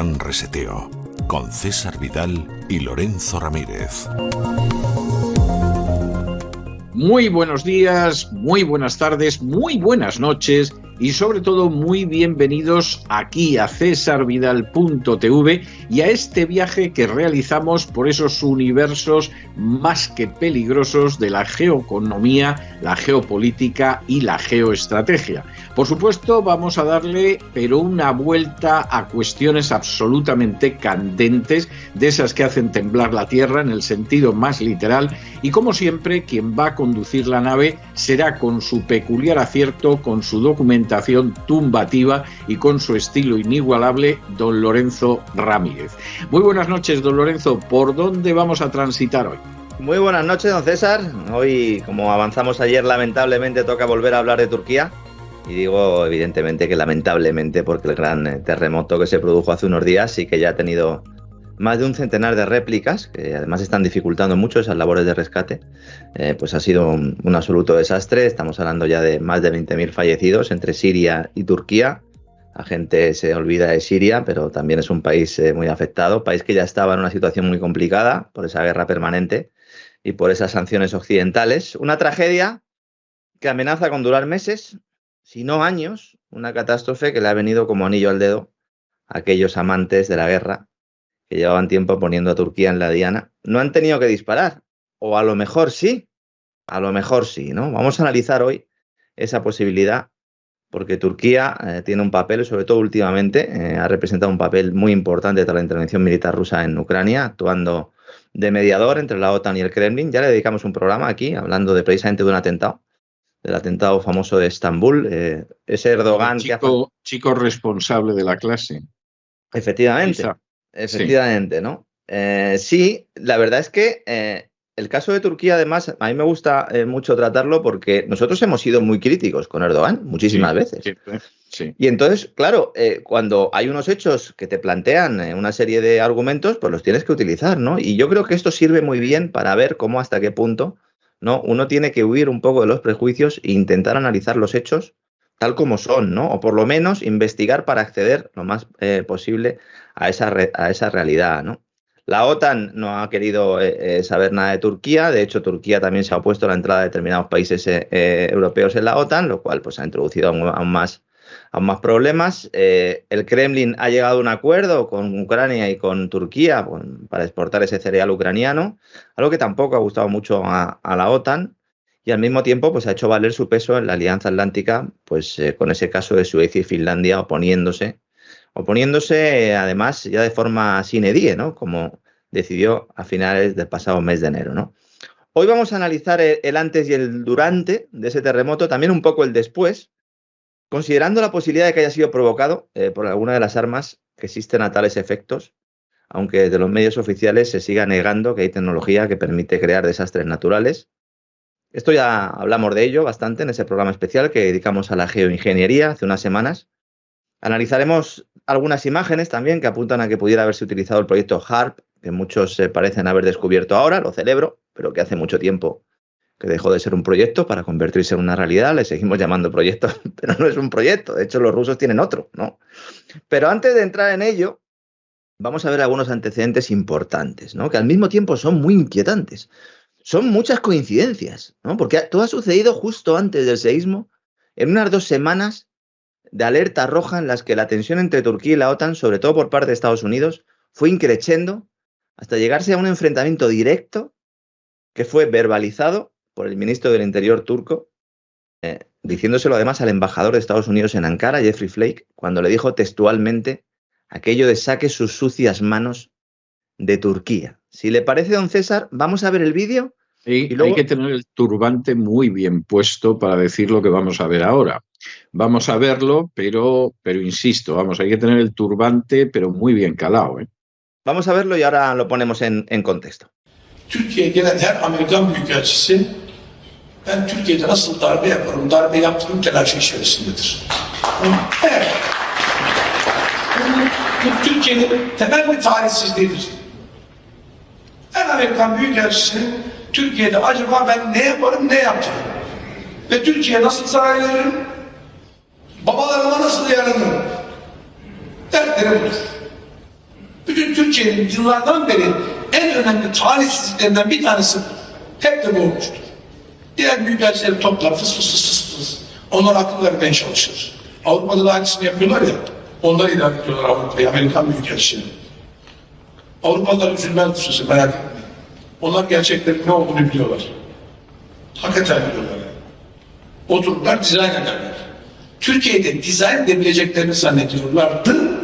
Plan Reseteo, con César Vidal y Lorenzo Ramírez. Muy buenos días, muy buenas tardes, muy buenas noches y sobre todo muy bienvenidos aquí a cesarvidal.tv y a este viaje que realizamos por esos universos más que peligrosos de la geoeconomía, la geopolítica y la geoestrategia. Por supuesto, vamos a darle una vuelta a cuestiones absolutamente candentes, de esas que hacen temblar la tierra en el sentido más literal, y como siempre, quien va a conducir la nave será, con su peculiar acierto, con su documentación tumbativa y con su estilo inigualable, don Lorenzo Ramírez. Muy buenas noches, don Lorenzo. ¿Por dónde vamos a transitar hoy? Muy buenas noches, don César. Hoy, como avanzamos ayer, lamentablemente toca volver a hablar de Turquía. Y digo, evidentemente, que lamentablemente, porque el gran terremoto que se produjo hace unos días sí que ya ha tenido más de un centenar de réplicas, que además están dificultando mucho esas labores de rescate. Pues ha sido un absoluto desastre. Estamos hablando ya de más de 20.000 fallecidos entre Siria y Turquía. La gente se olvida de Siria, pero también es un país muy afectado, país que ya estaba en una situación muy complicada por esa guerra permanente y por esas sanciones occidentales. Una tragedia que amenaza con durar meses, si no años, una catástrofe que le ha venido como anillo al dedo a aquellos amantes de la guerra que llevaban tiempo poniendo a Turquía en la diana. No han tenido que disparar, o a lo mejor sí, ¿no? Vamos a analizar hoy esa posibilidad, porque Turquía tiene un papel, sobre todo últimamente, ha representado un papel muy importante tras la intervención militar rusa en Ucrania, actuando de mediador entre la OTAN y el Kremlin. Ya le dedicamos un programa aquí, hablando precisamente de un atentado, del atentado famoso de Estambul, ese Erdogan chico responsable de la clase. Efectivamente, sí. ¿No? Sí, la verdad es que el caso de Turquía, además, a mí me gusta mucho tratarlo porque nosotros hemos sido muy críticos con Erdogan muchísimas veces. Sí. Y entonces, claro, cuando hay unos hechos que te plantean una serie de argumentos, pues los tienes que utilizar, ¿no? Y yo creo que esto sirve muy bien para ver cómo, hasta qué punto, ¿no? Uno tiene que huir un poco de los prejuicios e intentar analizar los hechos tal como son, ¿no? O por lo menos investigar para acceder lo más posible a esa realidad, ¿no? La OTAN no ha querido saber nada de Turquía. De hecho, Turquía también se ha opuesto a la entrada de determinados países europeos en la OTAN, lo cual pues ha introducido aún más problemas. El Kremlin ha llegado a un acuerdo con Ucrania y con Turquía para exportar ese cereal ucraniano, algo que tampoco ha gustado mucho a la OTAN. Y al mismo tiempo pues ha hecho valer su peso en la Alianza Atlántica, pues con ese caso de Suecia y Finlandia oponiéndose además ya de forma sine die, ¿no? Como decidió a finales del pasado mes de enero, ¿no? Hoy vamos a analizar el antes y el durante de ese terremoto, también un poco el después, considerando la posibilidad de que haya sido provocado por alguna de las armas que existen a tales efectos, aunque desde los medios oficiales se siga negando que hay tecnología que permite crear desastres naturales. Esto ya hablamos de ello bastante en ese programa especial que dedicamos a la geoingeniería hace unas semanas. Analizaremos algunas imágenes también que apuntan a que pudiera haberse utilizado el proyecto HARP, que muchos parecen haber descubierto ahora, lo celebro, pero que hace mucho tiempo que dejó de ser un proyecto para convertirse en una realidad. Le seguimos llamando proyecto, pero no es un proyecto. De hecho, los rusos tienen otro, ¿no? Pero antes de entrar en ello, vamos a ver algunos antecedentes importantes, ¿no? Que al mismo tiempo son muy inquietantes. Son muchas coincidencias, ¿no? Porque todo ha sucedido justo antes del seísmo, en unas 2 semanas de alerta roja en las que la tensión entre Turquía y la OTAN, sobre todo por parte de Estados Unidos, fue increciendo hasta llegarse a un enfrentamiento directo que fue verbalizado por el ministro del Interior turco, diciéndoselo además al embajador de Estados Unidos en Ankara, Jeffrey Flake, cuando le dijo textualmente aquello de saque sus sucias manos de Turquía. Si le parece, don César, vamos a ver el vídeo. Y luego hay que tener el turbante muy bien puesto para decir lo que vamos a ver ahora. Vamos a verlo, pero insisto, hay que tener el turbante, pero muy bien calado, ¿eh? Vamos a verlo y ahora lo ponemos en contexto. Türkiye'ye gelen her Amerikan büyükelçisi ben Türkiye'de nasıl darbe yaparım, darbe yaptığım telaşı içerisindedir. Evet. Bu Türkiye'nin temel bir tarihsizliğidir. Her Amerikan büyükelçisi Türkiye'de acaba ben ne yaparım, ne yapacağım? Ve Türkiye'ye nasıl zarar veririm? Babalarıma nasıl yaranırım? Dertleri budur. Bugün Türkiye'nin yıllardan beri en önemli talihsizliklerinden bir tanesi hep de bu olmuştur. Diğer büyükelçileri toplar, fıs fıs fıs fıs. Onlar akıl vermeye çalışır. Avrupa'da da aynısını yapıyorlar ya. Onlar idare ediyorlar Avrupa'yı, Amerikan büyükelçileri. Avrupalılar üzülmez bu sözü, merak etmeyin. Onlar gerçeklerin ne olduğunu biliyorlar. Hakikaten biliyorlar. Yani. Otururlar, dizayn ederler. Türkiye'de dizayn edebileceklerini zannediyorlardı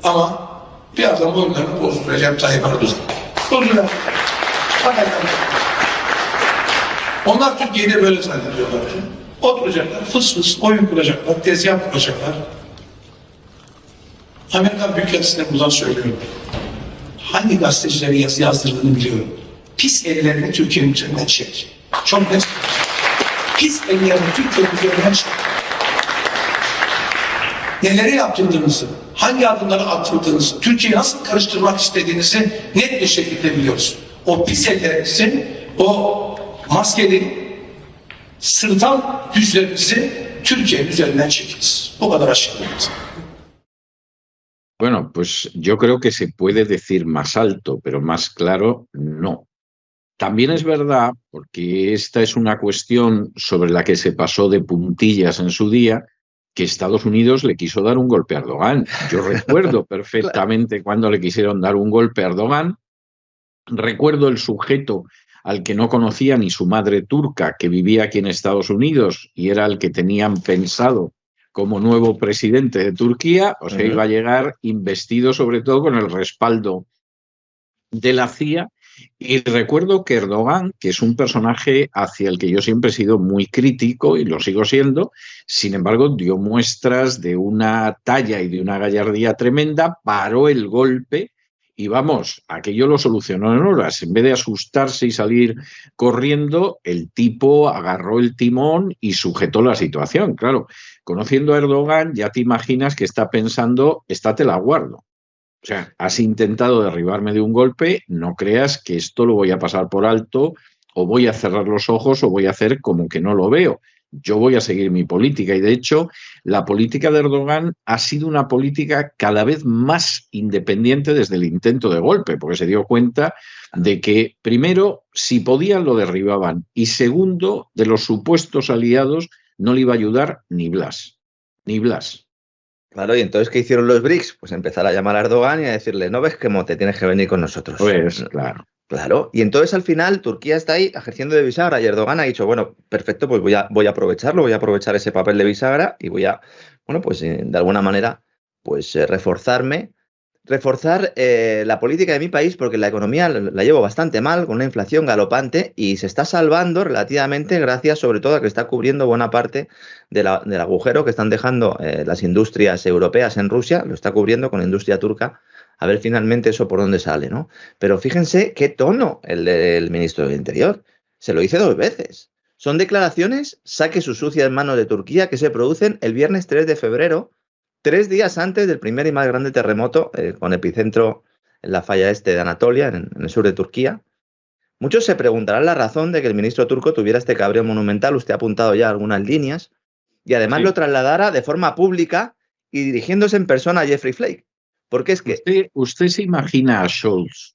ama bir adam oyunlarını bozdu. Recep Tayyip Erdoğan. Bozdular. Hakikaten. Onlar Türkiye'de böyle zannediyorlardı. Oturacaklar, fıs fıs oyun kuracaklar, tezgah kuracaklar. Amerikan Büyükelçisi'ne buradan söylüyorum. Hangi gazetecileri yazdırdığını biliyorum. Pis ellerini Türkiye'nin üzerinden çek. Çok net. Pis ellerini Türkiye'nin üzerinden çek. Neleri yaptırdığınızı, hangi adımları attırdığınızı, Türkiye'yi nasıl karıştırmak istediğinizi net bir şekilde biliyoruz. O pis ellerinizin, o maskeli, sırtan yüzlerinizi Türkiye'nin üzerinden çekiniz. Bu kadar açıklayınız. Bueno, pues yo creo que se puede decir más alto, pero más claro no. También es verdad, porque esta es una cuestión sobre la que se pasó de puntillas en su día, que Estados Unidos le quiso dar un golpe a Erdogan. Yo recuerdo perfectamente cuando le quisieron dar un golpe a Erdogan. Recuerdo el sujeto al que no conocía ni su madre turca, que vivía aquí en Estados Unidos y era el que tenían pensado como nuevo presidente de Turquía, o sea, iba a llegar investido sobre todo con el respaldo de la CIA. Y recuerdo que Erdogan, que es un personaje hacia el que yo siempre he sido muy crítico y lo sigo siendo, sin embargo, dio muestras de una talla y de una gallardía tremenda, paró el golpe y vamos, aquello lo solucionó en horas. En vez de asustarse y salir corriendo, el tipo agarró el timón y sujetó la situación. Claro, conociendo a Erdogan ya te imaginas que está pensando, esta te la guardo. O sea, has intentado derribarme de un golpe, no creas que esto lo voy a pasar por alto o voy a cerrar los ojos o voy a hacer como que no lo veo. Yo voy a seguir mi política y de hecho la política de Erdogan ha sido una política cada vez más independiente desde el intento de golpe, porque se dio cuenta de que primero, si podían lo derribaban y segundo, de los supuestos aliados no le iba a ayudar ni Blas, ni Blas. Claro, y entonces, ¿qué hicieron los BRICS? Pues empezar a llamar a Erdogan y a decirle, ¿no ves que te tienes que venir con nosotros? Pues claro. Claro, y entonces al final Turquía está ahí ejerciendo de bisagra y Erdogan ha dicho, bueno, perfecto, pues voy a aprovecharlo, voy a aprovechar ese papel de bisagra y voy a, bueno, pues de alguna manera, pues reforzar la política de mi país porque la economía la llevo bastante mal, con una inflación galopante y se está salvando relativamente gracias sobre todo a que está cubriendo buena parte del agujero que están dejando las industrias europeas en Rusia, lo está cubriendo con la industria turca. A ver finalmente eso por dónde sale, ¿no? Pero fíjense qué tono el del ministro del Interior. Se lo dice 2 veces. Son declaraciones, saque sus sucias manos de Turquía, que se producen el viernes 3 de febrero, 3 días antes del primer y más grande terremoto con epicentro en la falla este de Anatolia, en el sur de Turquía. Muchos se preguntarán la razón de que el ministro turco tuviera este cabreo monumental. Usted ha apuntado ya algunas líneas. Y además lo trasladara de forma pública y dirigiéndose en persona a Jeffrey Flake. Porque es que... Usted se imagina a Scholz,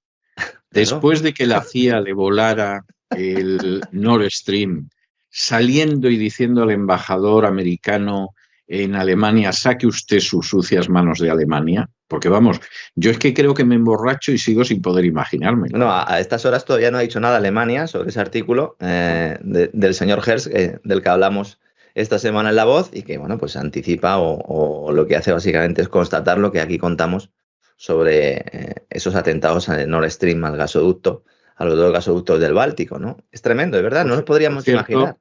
después de que la CIA le volara el Nord Stream, saliendo y diciendo al embajador americano en Alemania, saque usted sus sucias manos de Alemania, porque vamos, yo es que creo que me emborracho y sigo sin poder imaginarme. No, a estas horas todavía no ha dicho nada Alemania sobre ese artículo del señor Herz, del que hablamos esta semana en La Voz y que, bueno, pues anticipa o lo que hace básicamente es constatar lo que aquí contamos sobre esos atentados al Nord Stream, al gasoducto, a los 2 gasoductos del Báltico, ¿no? Es tremendo, de verdad, no nos podríamos imaginar.